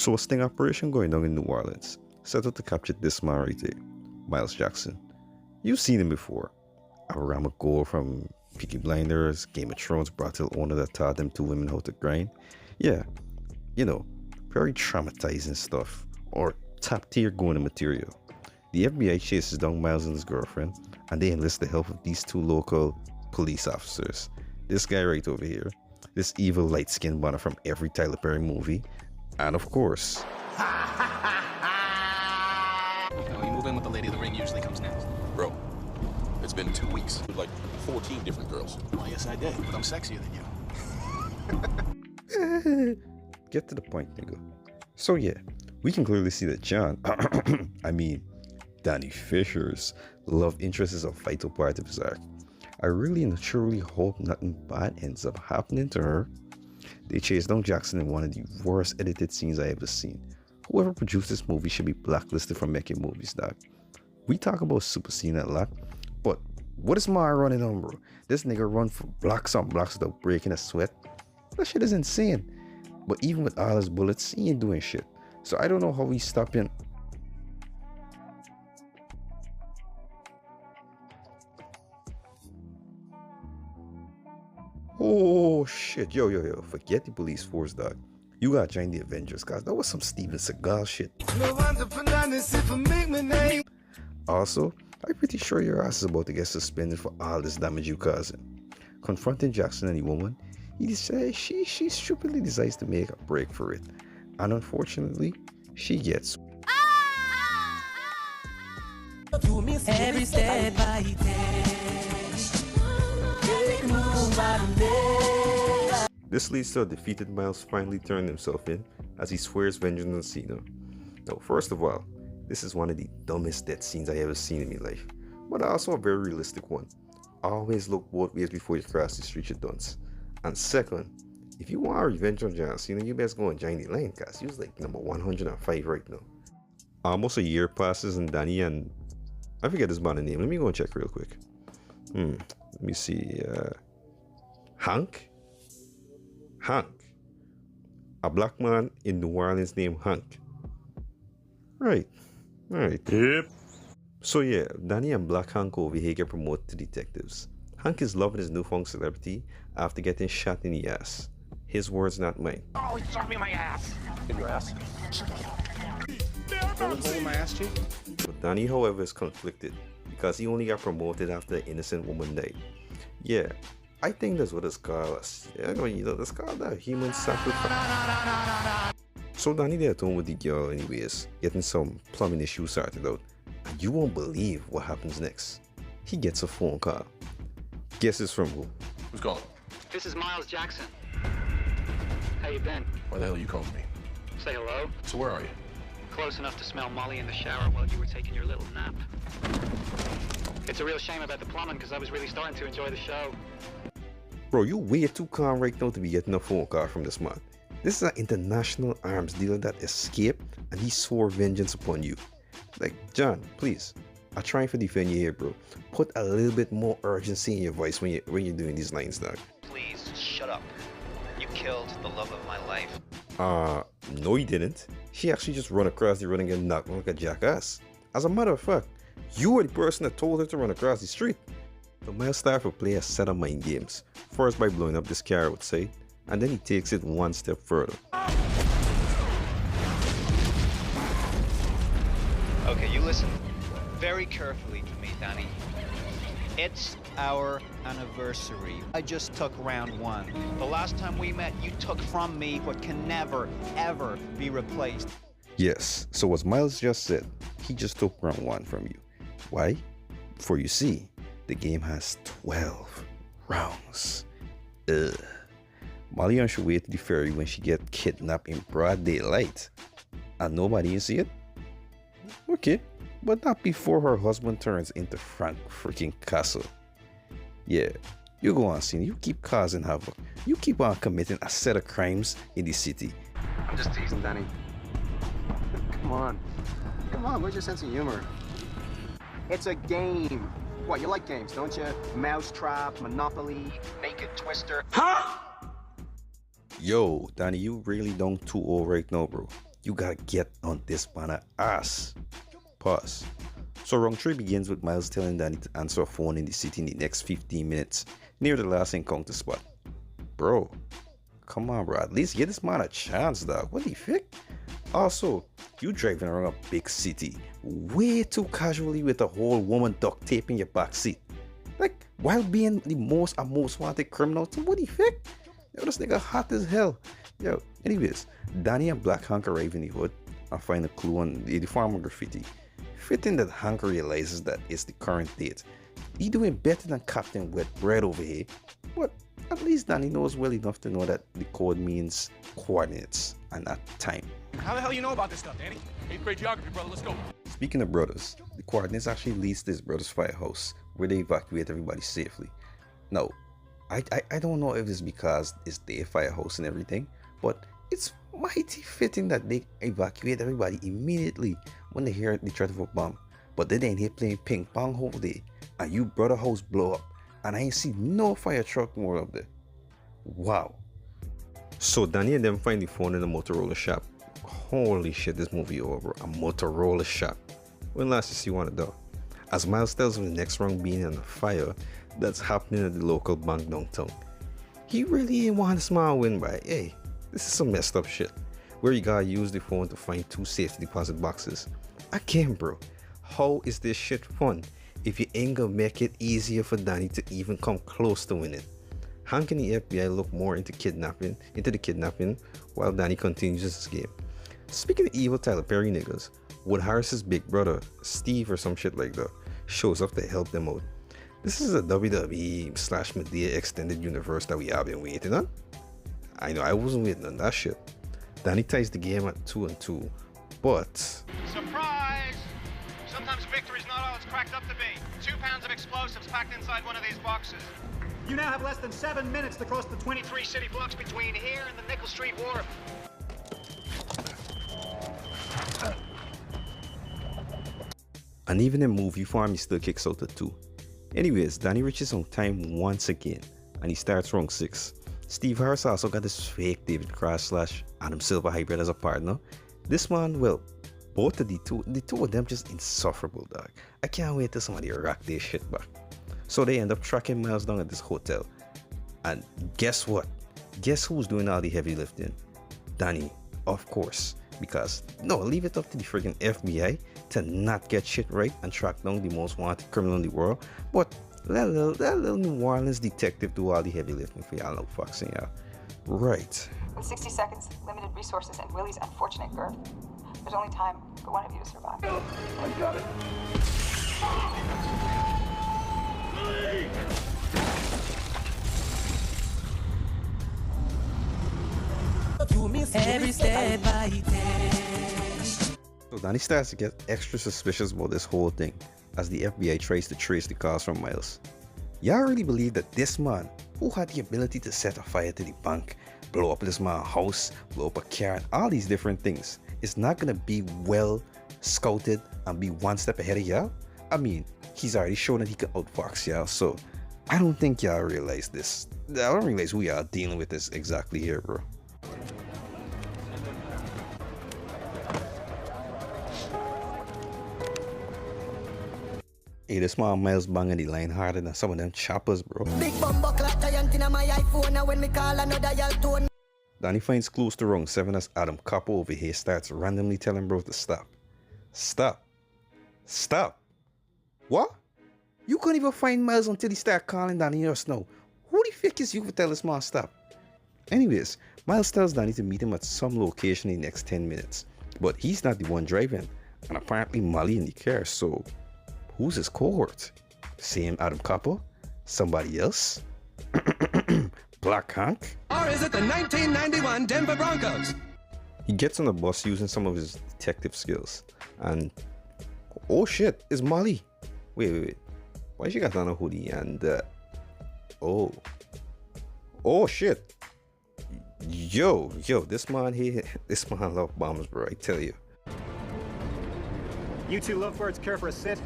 So a sting operation going on in New Orleans, set out to capture this man right there, Miles Jackson. You've seen him before. A Ramagore from Peaky Blinders, Game of Thrones brothel owner that taught them two women how to grind. Yeah, you know, very traumatizing stuff, or top tier going material. The FBI chases down Miles and his girlfriend, and they enlist the help of these two local police officers. This guy right over here, this evil light-skinned one from every Tyler Perry movie, and of course... No, you move in with the lady, the ring usually comes next. Bro, it's been 2 weeks with like 14 different girls. Well, yes I did, but I'm sexier than you. Get to the point, nigga. So yeah, we can clearly see that John, I mean, Danny Fisher's love interest is a vital part of his arc. I really and truly hope nothing bad ends up happening to her. They chase down Jackson in one of the worst edited scenes I ever seen. Whoever produced this movie should be blacklisted from making movies, dog. We talk about Super Cena a lot, but what is my running on, bro? This nigga run for blocks on blocks without breaking a sweat. That shit is insane. But even with all his bullets, he ain't doing shit. So I don't know how he's stopping. Oh shit, yo, forget the police force, dog. You gotta join the Avengers, guys. That was some Steven Seagal shit. Also, I'm pretty sure your ass is about to get suspended for all this damage you causing. Confronting Jackson and the woman, he decides she stupidly decides to make a break for it. And unfortunately, she gets. Every step I take. This leads to a defeated Miles finally turning himself in as he swears vengeance on Cena. Now, first of all, this is one of the dumbest death scenes I ever seen in my life, but also a very realistic one. Always look both ways before you cross the street, you dunce. And second, if you want revenge on John Cena, you best go and join the line, cause he was like number 105 right now. Almost a year passes and Danny and I forget his band name. Let me go and check real quick. Let me see. Hank. A black man in New Orleans named Hank. Right. Alright. Yep. So yeah, Danny and Black Hank over here get promoted to detectives. Hank is loving his newfound celebrity after getting shot in the ass. His words, not mine. Oh, he shot me in my ass. In your ass? No one's holding my ass cheek? But Danny, however, is conflicted because he only got promoted after an innocent woman died. Yeah, I think that's what it's called. It's called a human sacrifice. So Danny there at home with the girl anyways, getting some plumbing issues sorted out. And you won't believe what happens next. He gets a phone call. Guess it's from who? Who's calling? This is Miles Jackson. How you been? Why the hell are you calling me? Say hello. So where are you? Close enough to smell Molly in the shower while you were taking your little nap. It's a real shame about the plumbing because I was really starting to enjoy the show. Bro, you way too calm right now to be getting a phone call from this man. This is an international arms dealer that escaped and he swore vengeance upon you. Like, John, please, I'm trying to defend you here, bro. Put a little bit more urgency in your voice when you're doing these lines, dog. Please, shut up. You killed the love of my life. No he didn't. She actually just run across the road and get knocked like a jackass. As a matter of fact, you were the person that told her to run across the street. The Miles starts to play a set of mind games. First by blowing up this car outside, and then he takes it one step further. Okay, you listen very carefully to me, Danny. It's our anniversary. I just took round one. The last time we met, you took from me what can never, ever be replaced. Yes, so as Miles just said, he just took round one from you. Why? For you see, the game has 12 rounds. Molly on her way to the ferry when she get kidnapped in broad daylight. And nobody see it? Okay, but not before her husband turns into Frank freaking Castle. Yeah, you go on, Cena. You keep causing havoc. You keep on committing a set of crimes in the city. I'm just teasing, Danny. Come on. Come on, where's your sense of humor? It's a game. What, you like games, don't you? Mousetrap, Monopoly, Naked Twister. Huh? Yo, Danny, you really don't too old right now, bro. You gotta get on this banner ass. Pause. So round 3 begins with Miles telling Danny to answer a phone in the city in the next 15 minutes near the last encounter spot. Bro, come on bro, at least give this man a chance dog. What the fuck? Also, you driving around a big city way too casually with a whole woman duct tape in your back seat. Like, while being the most wanted criminal. So what the fuck? Yo, this nigga hot as hell. Yo, anyways, Danny and Black Hank arrive in the hood and find a clue on the farmer graffiti. Fitting that Hank realizes that it's the current date. He doing better than Captain Wet Bread over here, but at least Danny knows well enough to know that the code means coordinates and not time. How the hell you know about this stuff, Danny? 8th grade geography, brother. Let's go. Speaking of brothers, the coordinates actually leads to his brother's firehouse where they evacuate everybody safely. Now, I don't know if it's because it's their firehouse and everything, but it's mighty fitting that they evacuate everybody immediately when they hear the threat of a bomb. But they ain't here playing ping pong whole day, and you brother house blow up, and I ain't see no fire truck more up there. Wow. So Danny and them find the phone in a Motorola shop. Holy shit, this movie over, bro. A Motorola shop. When last you see one of those? As Miles tells him the next round being on a fire that's happening at the local bank downtown. He really ain't want this man win by, hey, this is some messed up shit. Where you gotta use the phone to find 2 safety deposit boxes. Again bro, how is this shit fun if you ain't gonna make it easier for Danny to even come close to winning? Hank and the FBI look more into the kidnapping while Danny continues his game. Speaking of evil Tyler Perry niggas, Wood Harris's big brother, Steve or some shit like that, shows up to help them out. This is a WWE/Medea extended universe that we have been waiting on. I know I wasn't waiting on that shit. Danny ties the game at 2-2, but... Surprise! Sometimes victory's not all it's cracked up to be. 2 pounds of explosives packed inside one of these boxes. You now have less than 7 minutes to cross the 23 city blocks between here and the Nickel Street Wharf. And even in movie form, he still kicks out at 2. Anyways, Danny reaches on time once again, and he starts round 6. Steve Harris also got this fake David Cross / Adam Silver hybrid as a partner. This man, well, both of the two of them just insufferable, dog. I can't wait till somebody rock their shit back. So they end up tracking Miles down at this hotel. And guess what? Guess who's doing all the heavy lifting? Danny, of course. Because, no, leave it up to the friggin' FBI to not get shit right and track down the most wanted criminal in the world. But let little New Orleans detective do all the heavy lifting for y'all, no foxing y'all. Right. With 60 seconds, limited resources, and Willie's unfortunate birth, there's only time for one of you to survive. I got it. Every step I take. So Danny starts to get extra suspicious about this whole thing as the FBI tries to trace the cars from Miles. Y'all really believe that this man, who had the ability to set a fire to the bank, blow up this man's house, blow up a car, and all these different things, is not gonna be well scouted and be one step ahead of y'all? I mean, he's already shown that he can outfox y'all, so I don't think y'all realize this. I don't realize who y'all dealing with this exactly here, bro. Hey, this man Miles banging the line harder than some of them choppers, bro. Big bumbo clock giant in my iPhone, and when me call another y'all tone. Danny finds clues to round 7 as Adam Copper over here starts randomly telling bro to stop. Stop. Stop. What? You couldn't even find Miles until he started calling Danny us now. Who the fuck is you to tell this man stop? Anyways, Miles tells Danny to meet him at some location in the next 10 minutes. But he's not the one driving, and apparently Molly in the car, so who's his cohort? Same Adam Copper? Somebody else? Black Hank? Or is it the 1991 Denver Broncos? He gets on the bus using some of his detective skills, and oh shit, it's Molly. Wait. Why she got on a hoodie and oh shit. Yo, this man here, this man love bombs, bro, I tell you. You two lovebirds care for a sit?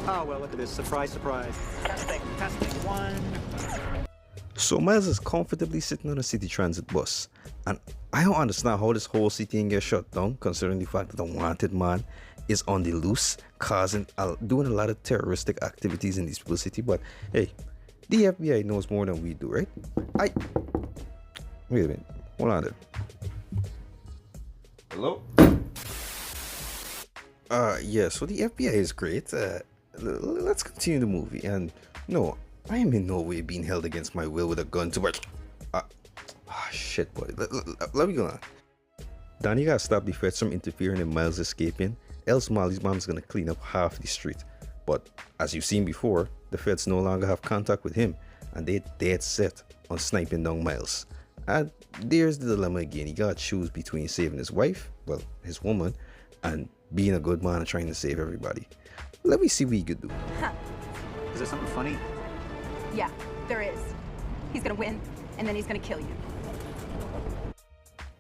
Oh, well, look at this. Surprise, surprise. Testing 1. So Miles is comfortably sitting on a city transit bus, and I don't understand how this whole city can get shut down, considering the fact that the wanted man is on the loose, doing a lot of terroristic activities in this people's city. But hey, the FBI knows more than we do, right? Wait a minute, hold on there. Hello? Yeah, so the FBI is great. Let's continue the movie. And no, I am in no way being held against my will with a gun to watch. Shit, boy. Let me go on. Danny gotta stop the feds from interfering in Miles escaping, else Molly's mom's gonna clean up half the street. But as you've seen before, the feds no longer have contact with him, and they're dead set on sniping down Miles. And there's the dilemma again. He gotta choose between saving his wife, well, his woman, and being a good man and trying to save everybody. Let me see what he could do. Is there something funny? Yeah, there is. He's gonna win, and then he's gonna kill you.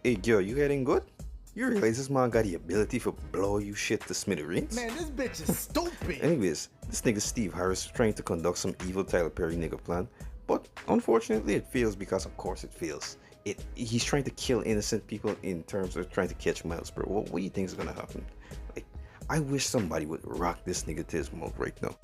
Hey girl, you heading good? You realize this man got the ability to blow you shit to smithereens? Man, this bitch is stupid. Anyways, this nigga Steve Harris is trying to conduct some evil Tyler Perry nigga plan, but unfortunately it fails because of course it fails. He's trying to kill innocent people in terms of trying to catch Miles, bro. What do you think is gonna happen? Like, I wish somebody would rock this nigga to his mouth right now.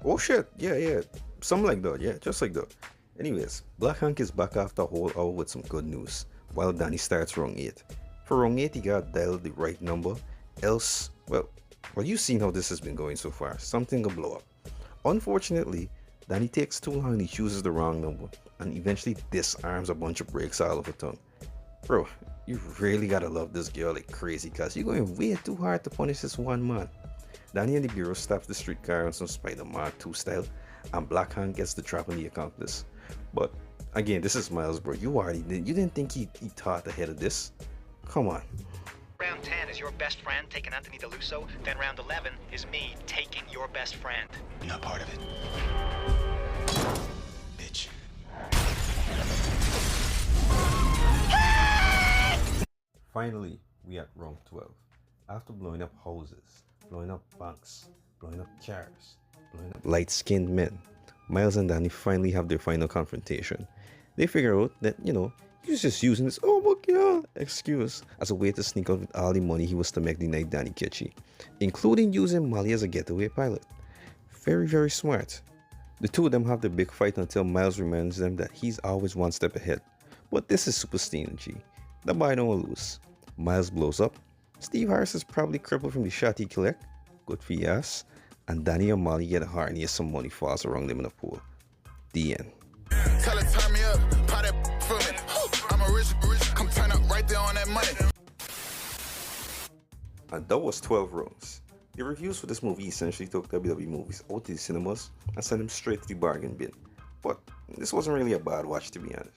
Oh shit, yeah, something like that, yeah, just like that. Anyways, Black Hank is back after a whole hour with some good news, while Danny starts round 8. For round 8, he gotta dial the right number, else, well, you've seen how this has been going so far, something will blow up. Unfortunately, Danny takes too long and he chooses the wrong number, and eventually disarms a bunch of brakes all over town. Bro, you really gotta love this girl like crazy, cause you're going way too hard to punish this one man. Danny and the Bureau stops the streetcar on some Spider-Man 2 style, and Black Hank gets the trap on the accomplice. But again, this is Miles, bro. You didn't think he thought ahead of this? Come on. Round 10 is your best friend taking Anthony DeLusso. Then round 11 is me taking your best friend. You're not part of it. Bitch. Finally, we at round 12. After blowing up houses, blowing up banks, blowing up cars, blowing up light-skinned men, Miles and Danny finally have their final confrontation. They figure out that, he was just using this "oh my god" excuse as a way to sneak out with all the money he was to make the night Danny catchy, including using Molly as a getaway pilot. Very, very smart. The two of them have the big fight until Miles reminds them that he's always one step ahead. But this is super stingy. The boy don't lose. Miles blows up. Steve Harris is probably crippled from the shot he collect. Good for your ass. And Danny and Molly get horny as some money falls around them in a pool. The end. Tell her turn me up, pop that for me. I'm a rich, come turn up right there on that money. And that was 12 rounds. The reviews for this movie essentially took WWE movies out to the cinemas and sent them straight to the bargain bin. But this wasn't really a bad watch, to be honest.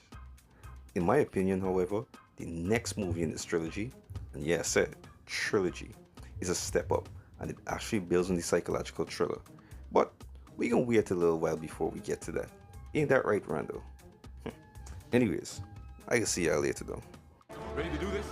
In my opinion, however, the next movie in this trilogy, and yeah, I said trilogy, is a step up, and it actually builds on the psychological thriller. But we gonna wait a little while before we get to that. Ain't that right, Randall? Anyways, I can see y'all later though. Ready to do this?